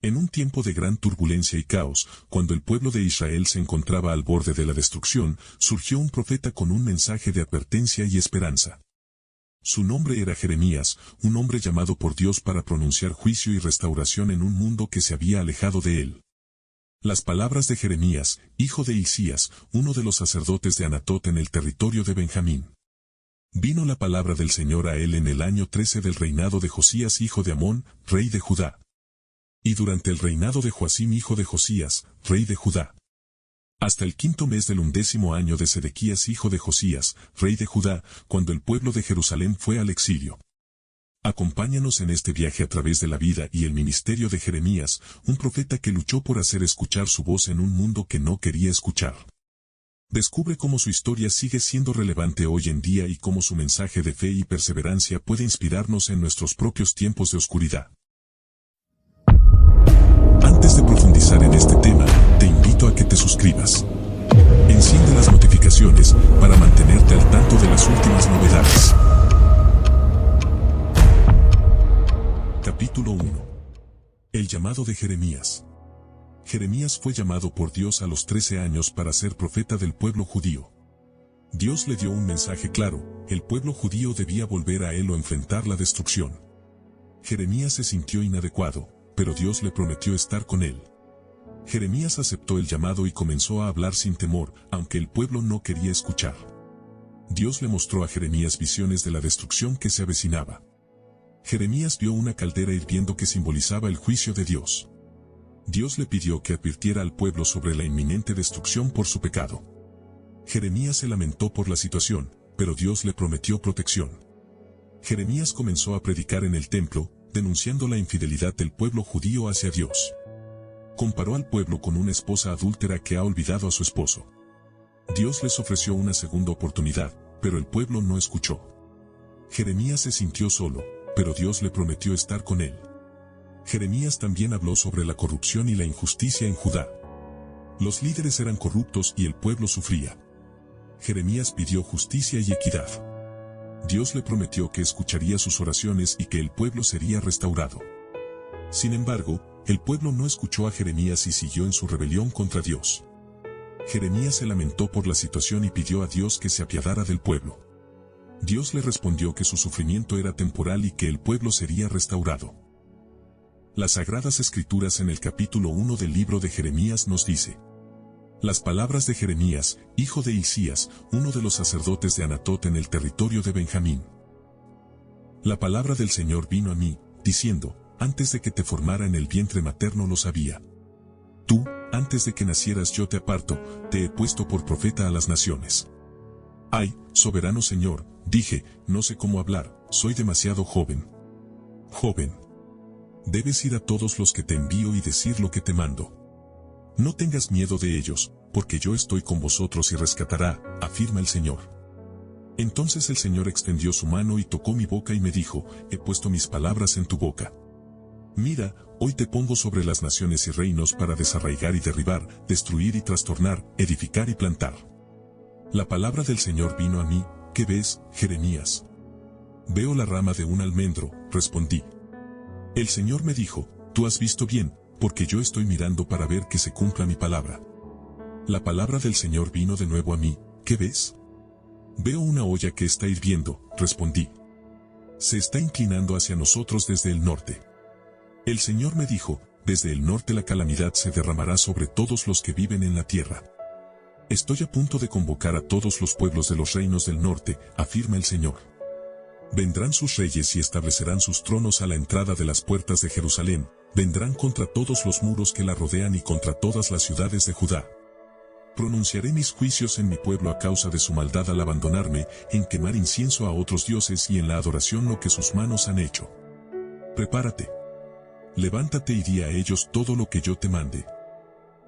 En un tiempo de gran turbulencia y caos, cuando el pueblo de Israel se encontraba al borde de la destrucción, surgió un profeta con un mensaje de advertencia y esperanza. Su nombre era Jeremías, un hombre llamado por Dios para pronunciar juicio y restauración en un mundo que se había alejado de él. Las palabras de Jeremías, hijo de Hilcías, uno de los sacerdotes de Anatot en el territorio de Benjamín. Vino la palabra del Señor a él en el año 13 del reinado de Josías hijo de Amón, rey de Judá. Y durante el reinado de Joacim hijo de Josías, rey de Judá. Hasta el 5º mes del 11º año de Sedequías hijo de Josías, rey de Judá, cuando el pueblo de Jerusalén fue al exilio. Acompáñanos en este viaje a través de la vida y el ministerio de Jeremías, un profeta que luchó por hacer escuchar su voz en un mundo que no quería escuchar. Descubre cómo su historia sigue siendo relevante hoy en día y cómo su mensaje de fe y perseverancia puede inspirarnos en nuestros propios tiempos de oscuridad. Antes de profundizar en este tema, te invito a que te suscribas. Enciende las notificaciones para mantenerte al tanto de las últimas novedades. Capítulo 1. El llamado de Jeremías. Jeremías fue llamado por Dios a los 13 años para ser profeta del pueblo judío. Dios le dio un mensaje claro: el pueblo judío debía volver a él o enfrentar la destrucción. Jeremías se sintió inadecuado, pero Dios le prometió estar con él. Jeremías aceptó el llamado y comenzó a hablar sin temor, aunque el pueblo no quería escuchar. Dios le mostró a Jeremías visiones de la destrucción que se avecinaba. Jeremías vio una caldera hirviendo que simbolizaba el juicio de Dios. Dios le pidió que advirtiera al pueblo sobre la inminente destrucción por su pecado. Jeremías se lamentó por la situación, pero Dios le prometió protección. Jeremías comenzó a predicar en el templo, denunciando la infidelidad del pueblo judío hacia Dios. Comparó al pueblo con una esposa adúltera que ha olvidado a su esposo. Dios les ofreció una segunda oportunidad, pero el pueblo no escuchó. Jeremías se sintió solo, pero Dios le prometió estar con él. Jeremías también habló sobre la corrupción y la injusticia en Judá. Los líderes eran corruptos y el pueblo sufría. Jeremías pidió justicia y equidad. Dios le prometió que escucharía sus oraciones y que el pueblo sería restaurado. Sin embargo, el pueblo no escuchó a Jeremías y siguió en su rebelión contra Dios. Jeremías se lamentó por la situación y pidió a Dios que se apiadara del pueblo. Dios le respondió que su sufrimiento era temporal y que el pueblo sería restaurado. Las Sagradas Escrituras en el capítulo 1 del libro de Jeremías nos dice: las palabras de Jeremías, hijo de Hilcías, uno de los sacerdotes de Anatot en el territorio de Benjamín. La palabra del Señor vino a mí, diciendo: antes de que te formara en el vientre materno lo sabía. Tú, antes de que nacieras yo te aparto, te he puesto por profeta a las naciones. Ay, soberano Señor, dije, no sé cómo hablar, soy demasiado joven. Joven. Debes ir a todos los que te envío y decir lo que te mando. No tengas miedo de ellos, porque yo estoy con vosotros y rescatará, afirma el Señor. Entonces el Señor extendió su mano y tocó mi boca y me dijo: he puesto mis palabras en tu boca. Mira, hoy te pongo sobre las naciones y reinos para desarraigar y derribar, destruir y trastornar, edificar y plantar. La palabra del Señor vino a mí: ¿qué ves, Jeremías? Veo la rama de un almendro, respondí. El Señor me dijo: tú has visto bien, porque yo estoy mirando para ver que se cumpla mi palabra. La palabra del Señor vino de nuevo a mí: ¿qué ves? Veo una olla que está hirviendo, respondí. Se está inclinando hacia nosotros desde el norte. El Señor me dijo: desde el norte la calamidad se derramará sobre todos los que viven en la tierra. Estoy a punto de convocar a todos los pueblos de los reinos del norte, afirma el Señor. Vendrán sus reyes y establecerán sus tronos a la entrada de las puertas de Jerusalén, vendrán contra todos los muros que la rodean y contra todas las ciudades de Judá. Pronunciaré mis juicios en mi pueblo a causa de su maldad al abandonarme, en quemar incienso a otros dioses y en la adoración lo que sus manos han hecho. Prepárate. Levántate y di a ellos todo lo que yo te mande.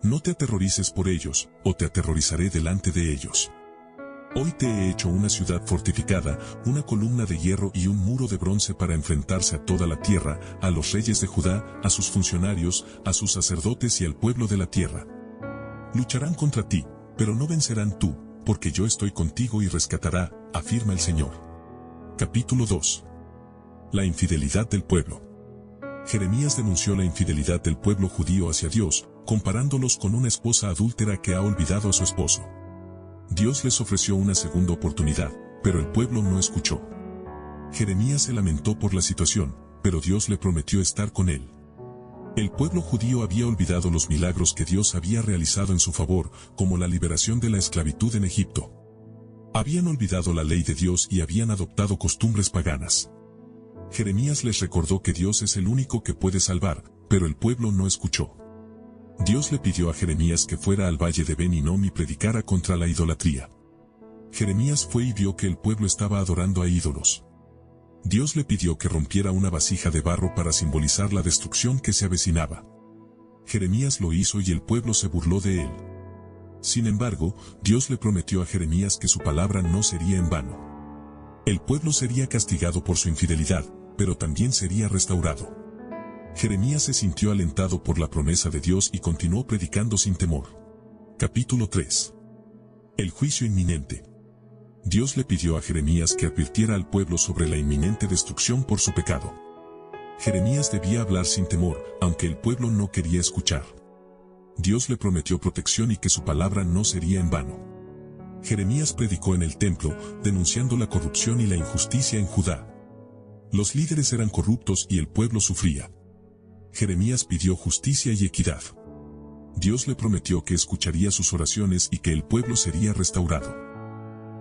No te aterrorices por ellos, o te aterrorizaré delante de ellos. Hoy te he hecho una ciudad fortificada, una columna de hierro y un muro de bronce para enfrentarse a toda la tierra, a los reyes de Judá, a sus funcionarios, a sus sacerdotes y al pueblo de la tierra. Lucharán contra ti, pero no vencerán tú, porque yo estoy contigo y rescatará, afirma el Señor. Capítulo 2. La infidelidad del pueblo. Jeremías denunció la infidelidad del pueblo judío hacia Dios, comparándolos con una esposa adúltera que ha olvidado a su esposo. Dios les ofreció una segunda oportunidad, pero el pueblo no escuchó. Jeremías se lamentó por la situación, pero Dios le prometió estar con él. El pueblo judío había olvidado los milagros que Dios había realizado en su favor, como la liberación de la esclavitud en Egipto. Habían olvidado la ley de Dios y habían adoptado costumbres paganas. Jeremías les recordó que Dios es el único que puede salvar, pero el pueblo no escuchó. Dios le pidió a Jeremías que fuera al valle de Ben Hinnom y predicara contra la idolatría. Jeremías fue y vio que el pueblo estaba adorando a ídolos. Dios le pidió que rompiera una vasija de barro para simbolizar la destrucción que se avecinaba. Jeremías lo hizo y el pueblo se burló de él. Sin embargo, Dios le prometió a Jeremías que su palabra no sería en vano. El pueblo sería castigado por su infidelidad, pero también sería restaurado. Jeremías se sintió alentado por la promesa de Dios y continuó predicando sin temor. Capítulo 3. El juicio inminente. Dios le pidió a Jeremías que advirtiera al pueblo sobre la inminente destrucción por su pecado. Jeremías debía hablar sin temor, aunque el pueblo no quería escuchar. Dios le prometió protección y que su palabra no sería en vano. Jeremías predicó en el templo, denunciando la corrupción y la injusticia en Judá. Los líderes eran corruptos y el pueblo sufría. Jeremías pidió justicia y equidad. Dios le prometió que escucharía sus oraciones y que el pueblo sería restaurado.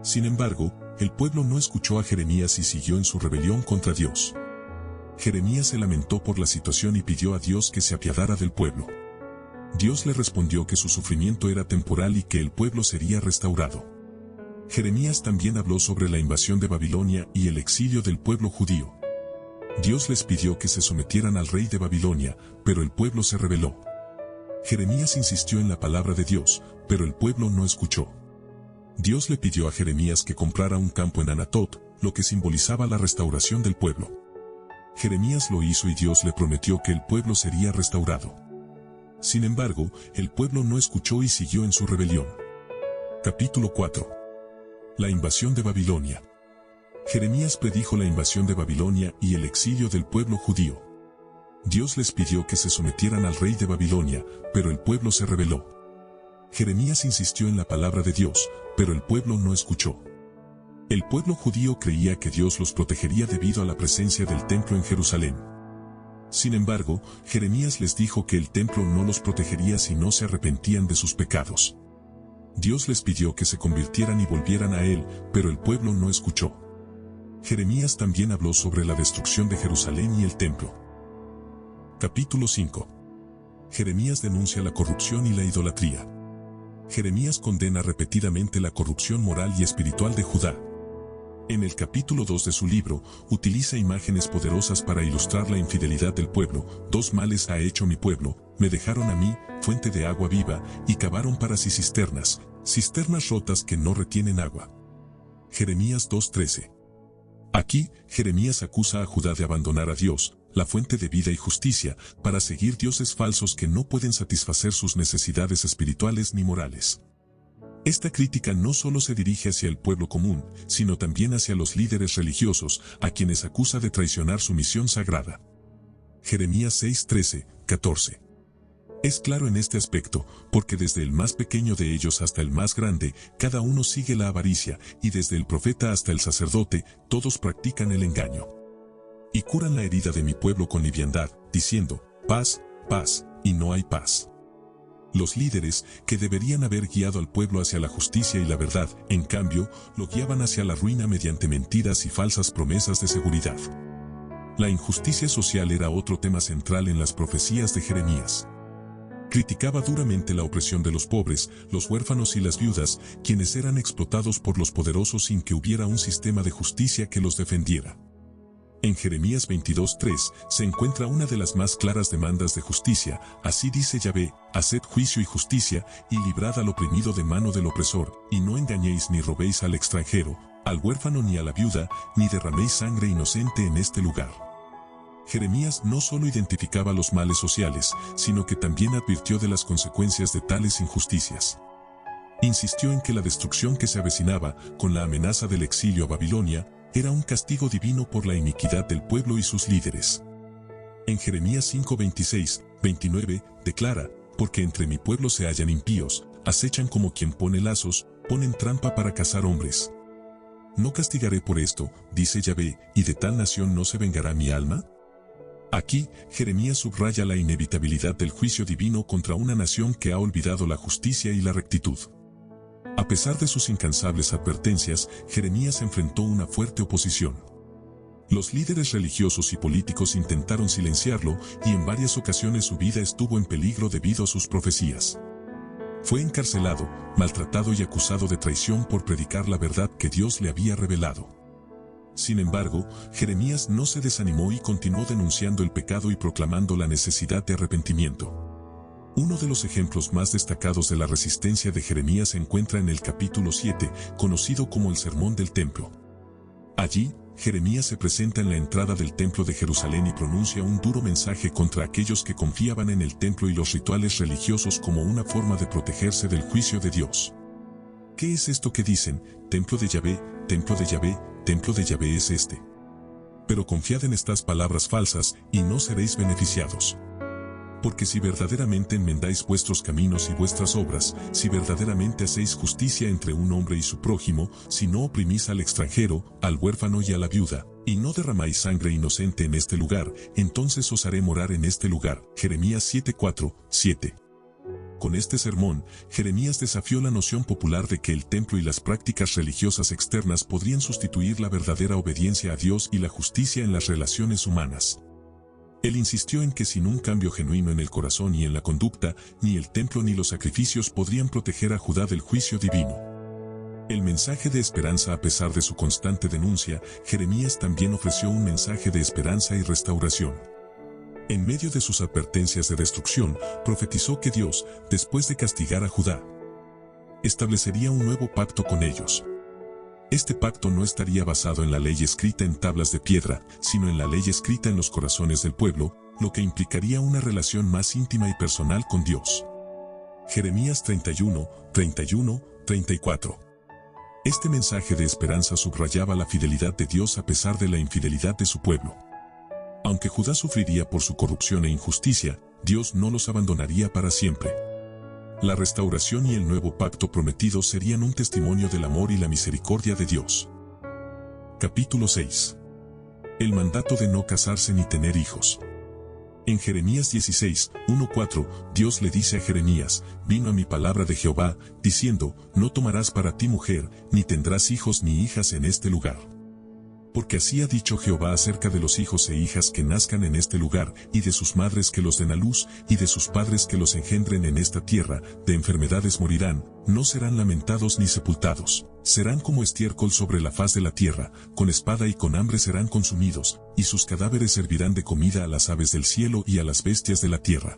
Sin embargo, el pueblo no escuchó a Jeremías y siguió en su rebelión contra Dios. Jeremías se lamentó por la situación y pidió a Dios que se apiadara del pueblo. Dios le respondió que su sufrimiento era temporal y que el pueblo sería restaurado. Jeremías también habló sobre la invasión de Babilonia y el exilio del pueblo judío. Dios les pidió que se sometieran al rey de Babilonia, pero el pueblo se rebeló. Jeremías insistió en la palabra de Dios, pero el pueblo no escuchó. Dios le pidió a Jeremías que comprara un campo en Anatot, lo que simbolizaba la restauración del pueblo. Jeremías lo hizo y Dios le prometió que el pueblo sería restaurado. Sin embargo, el pueblo no escuchó y siguió en su rebelión. Capítulo 4. La invasión de Babilonia. Jeremías predijo la invasión de Babilonia y el exilio del pueblo judío. Dios les pidió que se sometieran al rey de Babilonia, pero el pueblo se rebeló. Jeremías insistió en la palabra de Dios, pero el pueblo no escuchó. El pueblo judío creía que Dios los protegería debido a la presencia del templo en Jerusalén. Sin embargo, Jeremías les dijo que el templo no los protegería si no se arrepentían de sus pecados. Dios les pidió que se convirtieran y volvieran a Él, pero el pueblo no escuchó. Jeremías también habló sobre la destrucción de Jerusalén y el templo. Capítulo 5. Jeremías denuncia la corrupción y la idolatría. Jeremías condena repetidamente la corrupción moral y espiritual de Judá. En el capítulo 2 de su libro, utiliza imágenes poderosas para ilustrar la infidelidad del pueblo. Dos males ha hecho mi pueblo, me dejaron a mí, fuente de agua viva, y cavaron para sí cisternas, cisternas rotas que no retienen agua. Jeremías 2:13. Aquí, Jeremías acusa a Judá de abandonar a Dios, la fuente de vida y justicia, para seguir dioses falsos que no pueden satisfacer sus necesidades espirituales ni morales. Esta crítica no solo se dirige hacia el pueblo común, sino también hacia los líderes religiosos, a quienes acusa de traicionar su misión sagrada. Jeremías 6:13-14. Es claro en este aspecto, porque desde el más pequeño de ellos hasta el más grande, cada uno sigue la avaricia, y desde el profeta hasta el sacerdote, todos practican el engaño. Y curan la herida de mi pueblo con liviandad, diciendo, paz, paz, y no hay paz. Los líderes, que deberían haber guiado al pueblo hacia la justicia y la verdad, en cambio, lo guiaban hacia la ruina mediante mentiras y falsas promesas de seguridad. La injusticia social era otro tema central en las profecías de Jeremías. Criticaba duramente la opresión de los pobres, los huérfanos y las viudas, quienes eran explotados por los poderosos sin que hubiera un sistema de justicia que los defendiera. En Jeremías 22:3 se encuentra una de las más claras demandas de justicia. Así dice Yahvé, haced juicio y justicia, y librad al oprimido de mano del opresor, y no engañéis ni robéis al extranjero, al huérfano ni a la viuda, ni derraméis sangre inocente en este lugar. Jeremías no solo identificaba los males sociales, sino que también advirtió de las consecuencias de tales injusticias. Insistió en que la destrucción que se avecinaba, con la amenaza del exilio a Babilonia, era un castigo divino por la iniquidad del pueblo y sus líderes. En Jeremías 5, 26, 29, declara, porque entre mi pueblo se hallan impíos, acechan como quien pone lazos, ponen trampa para cazar hombres. ¿No castigaré por esto, dice Yahvé, y de tal nación no se vengará mi alma? Aquí, Jeremías subraya la inevitabilidad del juicio divino contra una nación que ha olvidado la justicia y la rectitud. A pesar de sus incansables advertencias, Jeremías enfrentó una fuerte oposición. Los líderes religiosos y políticos intentaron silenciarlo y en varias ocasiones su vida estuvo en peligro debido a sus profecías. Fue encarcelado, maltratado y acusado de traición por predicar la verdad que Dios le había revelado. Sin embargo, Jeremías no se desanimó y continuó denunciando el pecado y proclamando la necesidad de arrepentimiento. Uno de los ejemplos más destacados de la resistencia de Jeremías se encuentra en el capítulo 7, conocido como el Sermón del Templo. Allí, Jeremías se presenta en la entrada del templo de Jerusalén y pronuncia un duro mensaje contra aquellos que confiaban en el templo y los rituales religiosos como una forma de protegerse del juicio de Dios. ¿Qué es esto que dicen? Templo de Yahvé, templo de Yahvé, templo de Yahvé es este. Pero confiad en estas palabras falsas y no seréis beneficiados. Porque si verdaderamente enmendáis vuestros caminos y vuestras obras, si verdaderamente hacéis justicia entre un hombre y su prójimo, si no oprimís al extranjero, al huérfano y a la viuda, y no derramáis sangre inocente en este lugar, entonces os haré morar en este lugar. Jeremías 7:4, 7. Con este sermón, Jeremías desafió la noción popular de que el templo y las prácticas religiosas externas podrían sustituir la verdadera obediencia a Dios y la justicia en las relaciones humanas. Él insistió en que sin un cambio genuino en el corazón y en la conducta, ni el templo ni los sacrificios podrían proteger a Judá del juicio divino. El mensaje de esperanza. A pesar de su constante denuncia, Jeremías también ofreció un mensaje de esperanza y restauración. En medio de sus advertencias de destrucción, profetizó que Dios, después de castigar a Judá, establecería un nuevo pacto con ellos. Este pacto no estaría basado en la ley escrita en tablas de piedra, sino en la ley escrita en los corazones del pueblo, lo que implicaría una relación más íntima y personal con Dios. Jeremías 31, 31, 34. Este mensaje de esperanza subrayaba la fidelidad de Dios a pesar de la infidelidad de su pueblo. Aunque Judá sufriría por su corrupción e injusticia, Dios no los abandonaría para siempre. La restauración y el nuevo pacto prometido serían un testimonio del amor y la misericordia de Dios. Capítulo 6. El mandato de no casarse ni tener hijos. En Jeremías 16, 1-4, Dios le dice a Jeremías, vino a mi palabra de Jehová, diciendo, no tomarás para ti mujer, ni tendrás hijos ni hijas en este lugar. Porque así ha dicho Jehová acerca de los hijos e hijas que nazcan en este lugar, y de sus madres que los den a luz, y de sus padres que los engendren en esta tierra, de enfermedades morirán, no serán lamentados ni sepultados, serán como estiércol sobre la faz de la tierra, con espada y con hambre serán consumidos, y sus cadáveres servirán de comida a las aves del cielo y a las bestias de la tierra.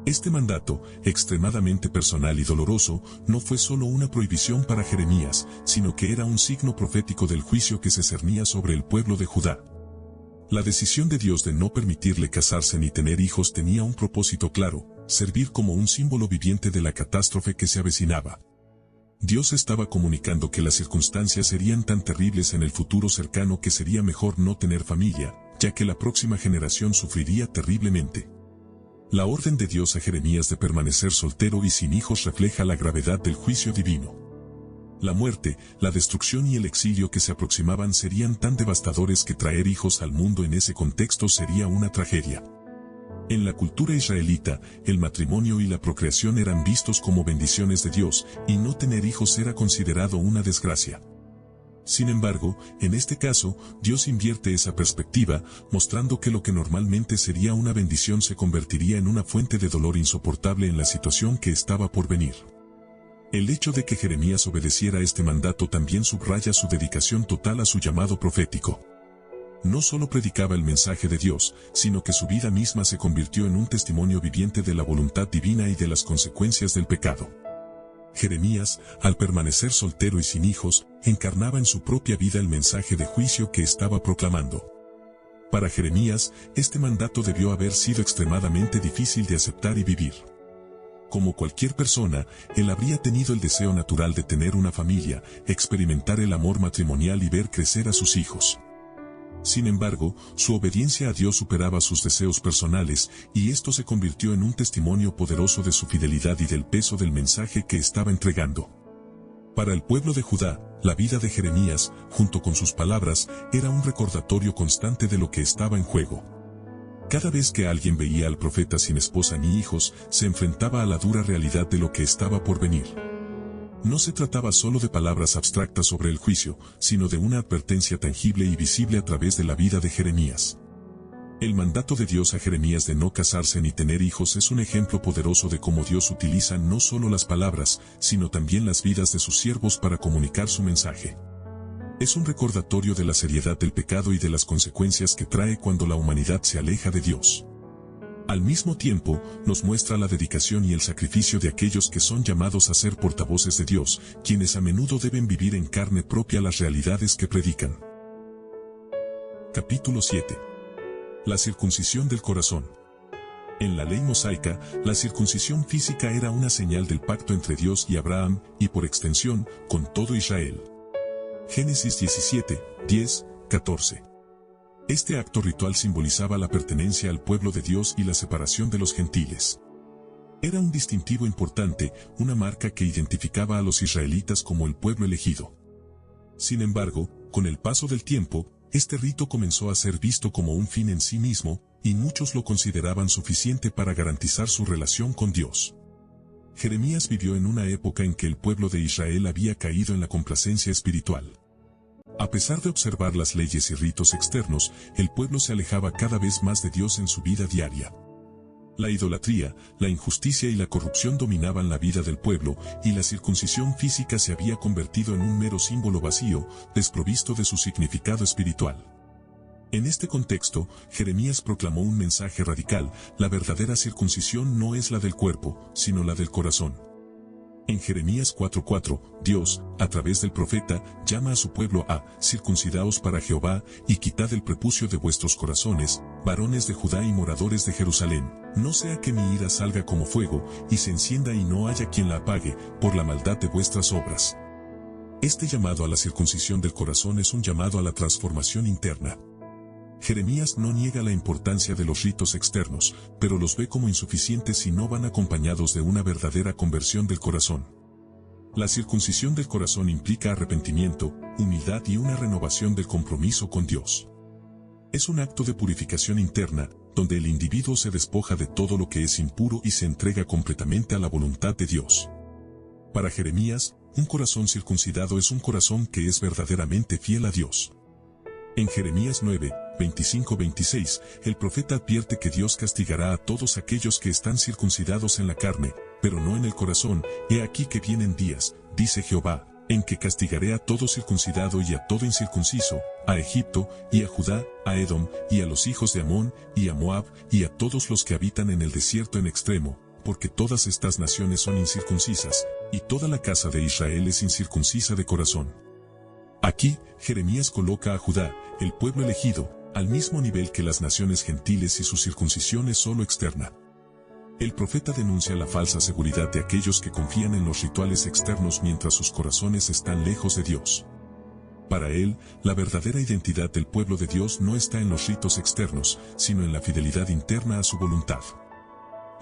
Este mandato, extremadamente personal y doloroso, no fue solo una prohibición para Jeremías, sino que era un signo profético del juicio que se cernía sobre el pueblo de Judá. La decisión de Dios de no permitirle casarse ni tener hijos tenía un propósito claro, servir como un símbolo viviente de la catástrofe que se avecinaba. Dios estaba comunicando que las circunstancias serían tan terribles en el futuro cercano que sería mejor no tener familia, ya que la próxima generación sufriría terriblemente. La orden de Dios a Jeremías de permanecer soltero y sin hijos refleja la gravedad del juicio divino. La muerte, la destrucción y el exilio que se aproximaban serían tan devastadores que traer hijos al mundo en ese contexto sería una tragedia. En la cultura israelita, el matrimonio y la procreación eran vistos como bendiciones de Dios, y no tener hijos era considerado una desgracia. Sin embargo, en este caso, Dios invierte esa perspectiva, mostrando que lo que normalmente sería una bendición se convertiría en una fuente de dolor insoportable en la situación que estaba por venir. El hecho de que Jeremías obedeciera este mandato también subraya su dedicación total a su llamado profético. No solo predicaba el mensaje de Dios, sino que su vida misma se convirtió en un testimonio viviente de la voluntad divina y de las consecuencias del pecado. Jeremías, al permanecer soltero y sin hijos, encarnaba en su propia vida el mensaje de juicio que estaba proclamando. Para Jeremías, este mandato debió haber sido extremadamente difícil de aceptar y vivir. Como cualquier persona, él habría tenido el deseo natural de tener una familia, experimentar el amor matrimonial y ver crecer a sus hijos. Sin embargo, su obediencia a Dios superaba sus deseos personales, y esto se convirtió en un testimonio poderoso de su fidelidad y del peso del mensaje que estaba entregando. Para el pueblo de Judá, la vida de Jeremías, junto con sus palabras, era un recordatorio constante de lo que estaba en juego. Cada vez que alguien veía al profeta sin esposa ni hijos, se enfrentaba a la dura realidad de lo que estaba por venir. No se trataba solo de palabras abstractas sobre el juicio, sino de una advertencia tangible y visible a través de la vida de Jeremías. El mandato de Dios a Jeremías de no casarse ni tener hijos es un ejemplo poderoso de cómo Dios utiliza no solo las palabras, sino también las vidas de sus siervos para comunicar su mensaje. Es un recordatorio de la seriedad del pecado y de las consecuencias que trae cuando la humanidad se aleja de Dios. Al mismo tiempo, nos muestra la dedicación y el sacrificio de aquellos que son llamados a ser portavoces de Dios, quienes a menudo deben vivir en carne propia las realidades que predican. Capítulo 7. La circuncisión del corazón. En la ley mosaica, la circuncisión física era una señal del pacto entre Dios y Abraham, y por extensión, con todo Israel. Génesis 17, 10, 14. Este acto ritual simbolizaba la pertenencia al pueblo de Dios y la separación de los gentiles. Era un distintivo importante, una marca que identificaba a los israelitas como el pueblo elegido. Sin embargo, con el paso del tiempo, este rito comenzó a ser visto como un fin en sí mismo, y muchos lo consideraban suficiente para garantizar su relación con Dios. Jeremías vivió en una época en que el pueblo de Israel había caído en la complacencia espiritual. A pesar de observar las leyes y ritos externos, el pueblo se alejaba cada vez más de Dios en su vida diaria. La idolatría, la injusticia y la corrupción dominaban la vida del pueblo, y la circuncisión física se había convertido en un mero símbolo vacío, desprovisto de su significado espiritual. En este contexto, Jeremías proclamó un mensaje radical: la verdadera circuncisión no es la del cuerpo, sino la del corazón. En Jeremías 4:4, Dios, a través del profeta, llama a su pueblo a circuncidaos para Jehová, y quitad el prepucio de vuestros corazones, varones de Judá y moradores de Jerusalén, no sea que mi ira salga como fuego, y se encienda y no haya quien la apague, por la maldad de vuestras obras. Este llamado a la circuncisión del corazón es un llamado a la transformación interna. Jeremías no niega la importancia de los ritos externos, pero los ve como insuficientes si no van acompañados de una verdadera conversión del corazón. La circuncisión del corazón implica arrepentimiento, humildad y una renovación del compromiso con Dios. Es un acto de purificación interna, donde el individuo se despoja de todo lo que es impuro y se entrega completamente a la voluntad de Dios. Para Jeremías, un corazón circuncidado es un corazón que es verdaderamente fiel a Dios. En Jeremías 9, 25-26, el profeta advierte que Dios castigará a todos aquellos que están circuncidados en la carne, pero no en el corazón. He aquí que vienen días, dice Jehová, en que castigaré a todo circuncidado y a todo incircunciso, a Egipto, y a Judá, a Edom, y a los hijos de Amón, y a Moab, y a todos los que habitan en el desierto en extremo, porque todas estas naciones son incircuncisas, y toda la casa de Israel es incircuncisa de corazón. Aquí, Jeremías coloca a Judá, el pueblo elegido, al mismo nivel que las naciones gentiles, y su circuncisión es solo externa. El profeta denuncia la falsa seguridad de aquellos que confían en los rituales externos mientras sus corazones están lejos de Dios. Para él, la verdadera identidad del pueblo de Dios no está en los ritos externos, sino en la fidelidad interna a su voluntad.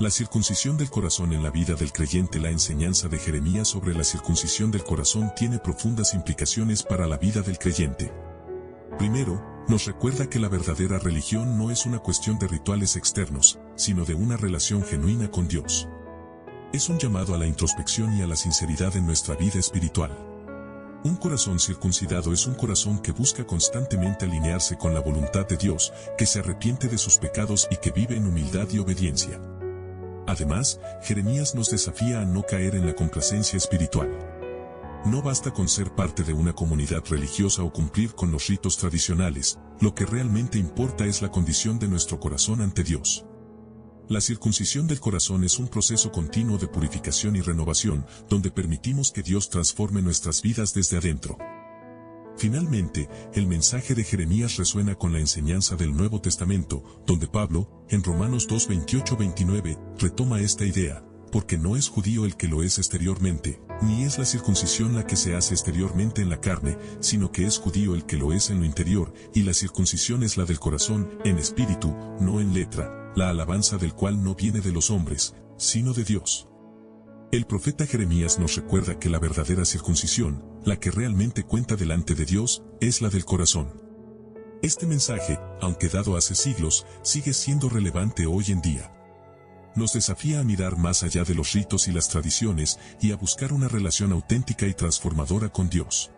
La circuncisión del corazón en la vida del creyente. La enseñanza de Jeremías sobre la circuncisión del corazón tiene profundas implicaciones para la vida del creyente. Primero, nos recuerda que la verdadera religión no es una cuestión de rituales externos, sino de una relación genuina con Dios. Es un llamado a la introspección y a la sinceridad en nuestra vida espiritual. Un corazón circuncidado es un corazón que busca constantemente alinearse con la voluntad de Dios, que se arrepiente de sus pecados y que vive en humildad y obediencia. Además, Jeremías nos desafía a no caer en la complacencia espiritual. No basta con ser parte de una comunidad religiosa o cumplir con los ritos tradicionales, lo que realmente importa es la condición de nuestro corazón ante Dios. La circuncisión del corazón es un proceso continuo de purificación y renovación, donde permitimos que Dios transforme nuestras vidas desde adentro. Finalmente, el mensaje de Jeremías resuena con la enseñanza del Nuevo Testamento, donde Pablo, en Romanos 2:28-29, retoma esta idea: Porque no es judío el que lo es exteriormente, ni es la circuncisión la que se hace exteriormente en la carne, sino que es judío el que lo es en lo interior, y la circuncisión es la del corazón, en espíritu, no en letra, la alabanza del cual no viene de los hombres, sino de Dios. El profeta Jeremías nos recuerda que la verdadera circuncisión, la que realmente cuenta delante de Dios, es la del corazón. Este mensaje, aunque dado hace siglos, sigue siendo relevante hoy en día. Nos desafía a mirar más allá de los ritos y las tradiciones y a buscar una relación auténtica y transformadora con Dios.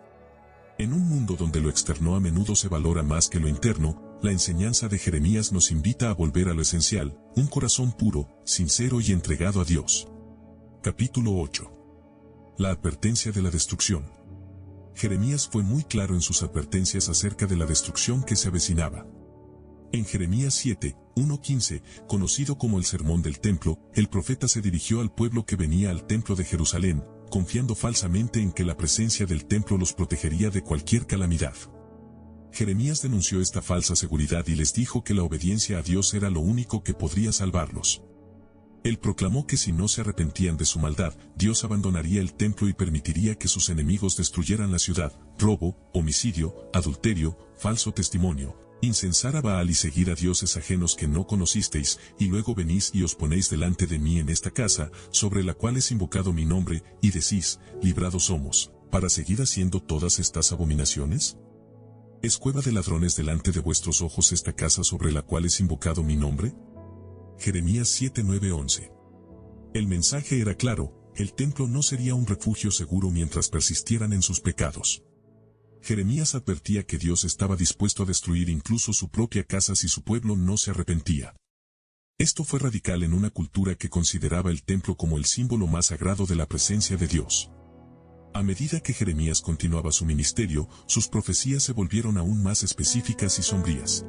En un mundo donde lo externo a menudo se valora más que lo interno, la enseñanza de Jeremías nos invita a volver a lo esencial, un corazón puro, sincero y entregado a Dios. Capítulo 8. La advertencia de la destrucción. Jeremías fue muy claro en sus advertencias acerca de la destrucción que se avecinaba. En Jeremías 7, 1-15, conocido como el Sermón del Templo, el profeta se dirigió al pueblo que venía al templo de Jerusalén, confiando falsamente en que la presencia del templo los protegería de cualquier calamidad. Jeremías denunció esta falsa seguridad y les dijo que la obediencia a Dios era lo único que podría salvarlos. Él proclamó que si no se arrepentían de su maldad, Dios abandonaría el templo y permitiría que sus enemigos destruyeran la ciudad, robo, homicidio, adulterio, falso testimonio, incensar a Baal y seguir a dioses ajenos que no conocisteis, y luego venís y os ponéis delante de mí en esta casa, sobre la cual es invocado mi nombre, y decís, librados somos, para seguir haciendo todas estas abominaciones. ¿Es cueva de ladrones delante de vuestros ojos esta casa sobre la cual es invocado mi nombre? Jeremías 7, 9-11. El mensaje era claro, el templo no sería un refugio seguro mientras persistieran en sus pecados. Jeremías advertía que Dios estaba dispuesto a destruir incluso su propia casa si su pueblo no se arrepentía. Esto fue radical en una cultura que consideraba el templo como el símbolo más sagrado de la presencia de Dios. A medida que Jeremías continuaba su ministerio, sus profecías se volvieron aún más específicas y sombrías.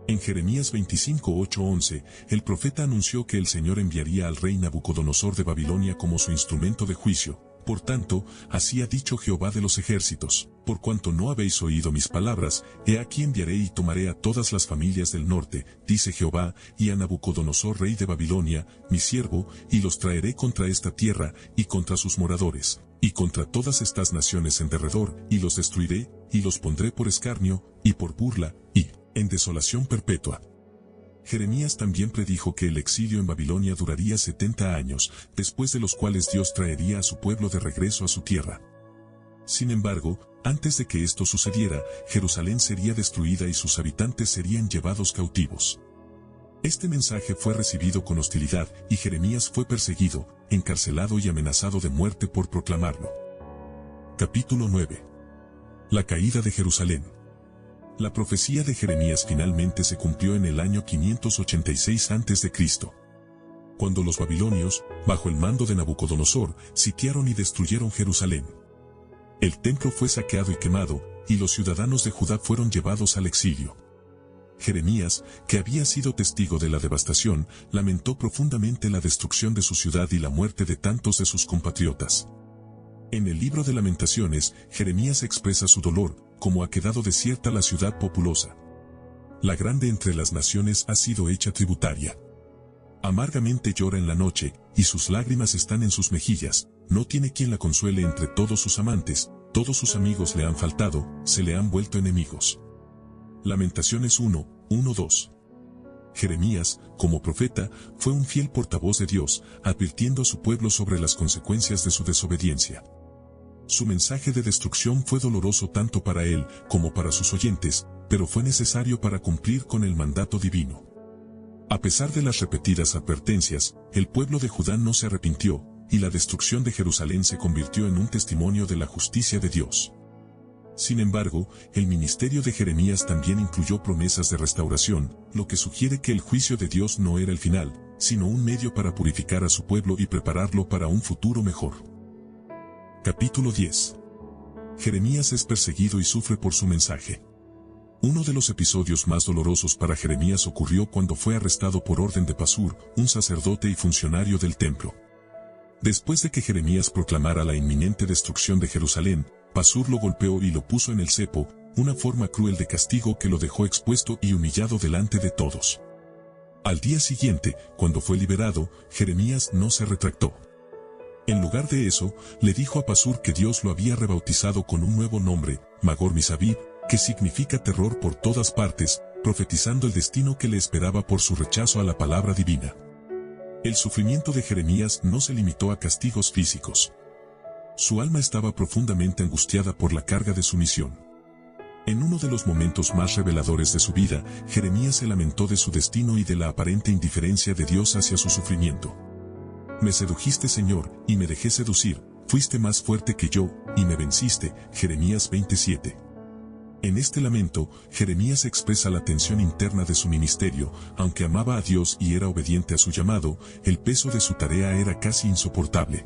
En Jeremías 25, 8-11, el profeta anunció que el Señor enviaría al rey Nabucodonosor de Babilonia como su instrumento de juicio. Por tanto, así ha dicho Jehová de los ejércitos, por cuanto no habéis oído mis palabras, he aquí enviaré y tomaré a todas las familias del norte, dice Jehová, y a Nabucodonosor rey de Babilonia, mi siervo, y los traeré contra esta tierra, y contra sus moradores, y contra todas estas naciones en derredor, y los destruiré, y los pondré por escarnio, y por burla, y en desolación perpetua. Jeremías también predijo que el exilio en Babilonia duraría 70 años, después de los cuales Dios traería a su pueblo de regreso a su tierra. Sin embargo, antes de que esto sucediera, Jerusalén sería destruida y sus habitantes serían llevados cautivos. Este mensaje fue recibido con hostilidad y Jeremías fue perseguido, encarcelado y amenazado de muerte por proclamarlo. Capítulo 9. La caída de Jerusalén. La profecía de Jeremías finalmente se cumplió en el año 586 a.C., cuando los babilonios, bajo el mando de Nabucodonosor, sitiaron y destruyeron Jerusalén. El templo fue saqueado y quemado, y los ciudadanos de Judá fueron llevados al exilio. Jeremías, que había sido testigo de la devastación, lamentó profundamente la destrucción de su ciudad y la muerte de tantos de sus compatriotas. En el libro de Lamentaciones, Jeremías expresa su dolor, como ha quedado desierta la ciudad populosa. La grande entre las naciones ha sido hecha tributaria. Amargamente llora en la noche, y sus lágrimas están en sus mejillas, no tiene quien la consuele entre todos sus amantes, todos sus amigos le han faltado, se le han vuelto enemigos. Lamentaciones 1:1-2. Jeremías, como profeta, fue un fiel portavoz de Dios, advirtiendo a su pueblo sobre las consecuencias de su desobediencia. Su mensaje de destrucción fue doloroso tanto para él como para sus oyentes, pero fue necesario para cumplir con el mandato divino. A pesar de las repetidas advertencias, el pueblo de Judá no se arrepintió, y la destrucción de Jerusalén se convirtió en un testimonio de la justicia de Dios. Sin embargo, el ministerio de Jeremías también incluyó promesas de restauración, lo que sugiere que el juicio de Dios no era el final, sino un medio para purificar a su pueblo y prepararlo para un futuro mejor. Capítulo 10. Jeremías es perseguido y sufre por su mensaje. Uno de los episodios más dolorosos para Jeremías ocurrió cuando fue arrestado por orden de Pasur, un sacerdote y funcionario del templo. Después de que Jeremías proclamara la inminente destrucción de Jerusalén, Pasur lo golpeó y lo puso en el cepo, una forma cruel de castigo que lo dejó expuesto y humillado delante de todos. Al día siguiente, cuando fue liberado, Jeremías no se retractó. En lugar de eso, le dijo a Pasur que Dios lo había rebautizado con un nuevo nombre, Magor Misabib, que significa terror por todas partes, profetizando el destino que le esperaba por su rechazo a la palabra divina. El sufrimiento de Jeremías no se limitó a castigos físicos. Su alma estaba profundamente angustiada por la carga de su misión. En uno de los momentos más reveladores de su vida, Jeremías se lamentó de su destino y de la aparente indiferencia de Dios hacia su sufrimiento. Me sedujiste, Señor, y me dejé seducir, fuiste más fuerte que yo, y me venciste. Jeremías 27. En este lamento, Jeremías expresa la tensión interna de su ministerio. Aunque amaba a Dios y era obediente a su llamado, el peso de su tarea era casi insoportable.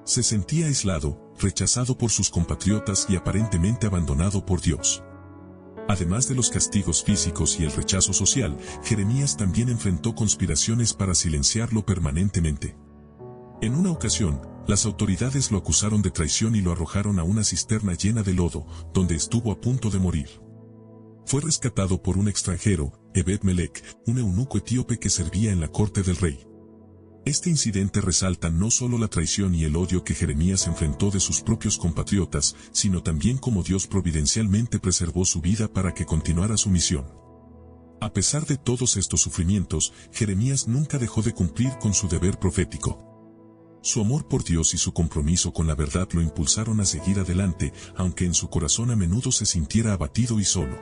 Se sentía aislado, rechazado por sus compatriotas y aparentemente abandonado por Dios. Además de los castigos físicos y el rechazo social, Jeremías también enfrentó conspiraciones para silenciarlo permanentemente. En una ocasión, las autoridades lo acusaron de traición y lo arrojaron a una cisterna llena de lodo, donde estuvo a punto de morir. Fue rescatado por un extranjero, Ebed-Melech, un eunuco etíope que servía en la corte del rey. Este incidente resalta no solo la traición y el odio que Jeremías enfrentó de sus propios compatriotas, sino también cómo Dios providencialmente preservó su vida para que continuara su misión. A pesar de todos estos sufrimientos, Jeremías nunca dejó de cumplir con su deber profético. Su amor por Dios y su compromiso con la verdad lo impulsaron a seguir adelante, aunque en su corazón a menudo se sintiera abatido y solo.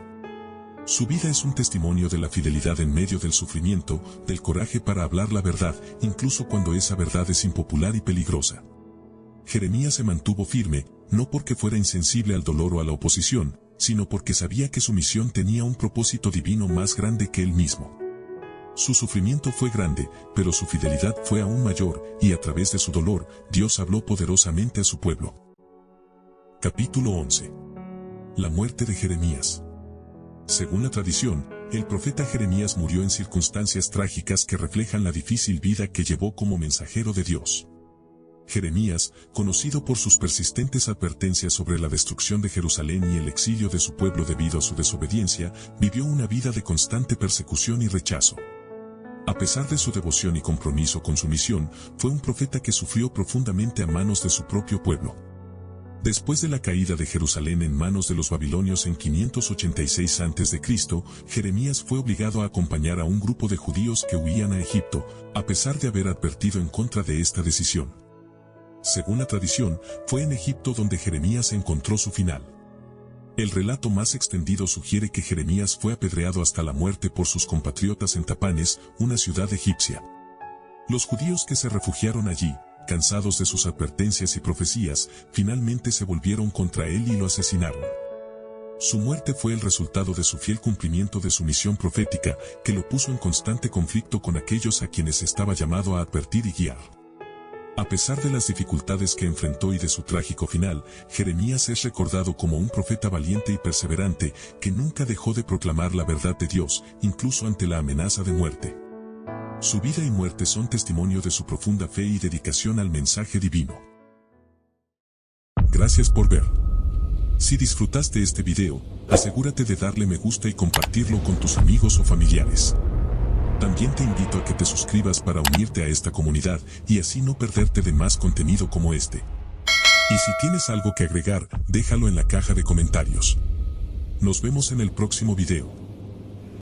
Su vida es un testimonio de la fidelidad en medio del sufrimiento, del coraje para hablar la verdad, incluso cuando esa verdad es impopular y peligrosa. Jeremías se mantuvo firme, no porque fuera insensible al dolor o a la oposición, sino porque sabía que su misión tenía un propósito divino más grande que él mismo. Su sufrimiento fue grande, pero su fidelidad fue aún mayor, y a través de su dolor, Dios habló poderosamente a su pueblo. Capítulo 11. La muerte de Jeremías. Según la tradición, el profeta Jeremías murió en circunstancias trágicas que reflejan la difícil vida que llevó como mensajero de Dios. Jeremías, conocido por sus persistentes advertencias sobre la destrucción de Jerusalén y el exilio de su pueblo debido a su desobediencia, vivió una vida de constante persecución y rechazo. A pesar de su devoción y compromiso con su misión, fue un profeta que sufrió profundamente a manos de su propio pueblo. Después de la caída de Jerusalén en manos de los babilonios en 586 a.C., Jeremías fue obligado a acompañar a un grupo de judíos que huían a Egipto, a pesar de haber advertido en contra de esta decisión. Según la tradición, fue en Egipto donde Jeremías encontró su final. El relato más extendido sugiere que Jeremías fue apedreado hasta la muerte por sus compatriotas en Tapanes, una ciudad egipcia. Los judíos que se refugiaron allí, cansados de sus advertencias y profecías, finalmente se volvieron contra él y lo asesinaron. Su muerte fue el resultado de su fiel cumplimiento de su misión profética, que lo puso en constante conflicto con aquellos a quienes estaba llamado a advertir y guiar. A pesar de las dificultades que enfrentó y de su trágico final, Jeremías es recordado como un profeta valiente y perseverante, que nunca dejó de proclamar la verdad de Dios, incluso ante la amenaza de muerte. Su vida y muerte son testimonio de su profunda fe y dedicación al mensaje divino. Gracias por ver. Si disfrutaste este video, asegúrate de darle me gusta y compartirlo con tus amigos o familiares. También te invito a que te suscribas para unirte a esta comunidad y así no perderte de más contenido como este. Y si tienes algo que agregar, déjalo en la caja de comentarios. Nos vemos en el próximo video.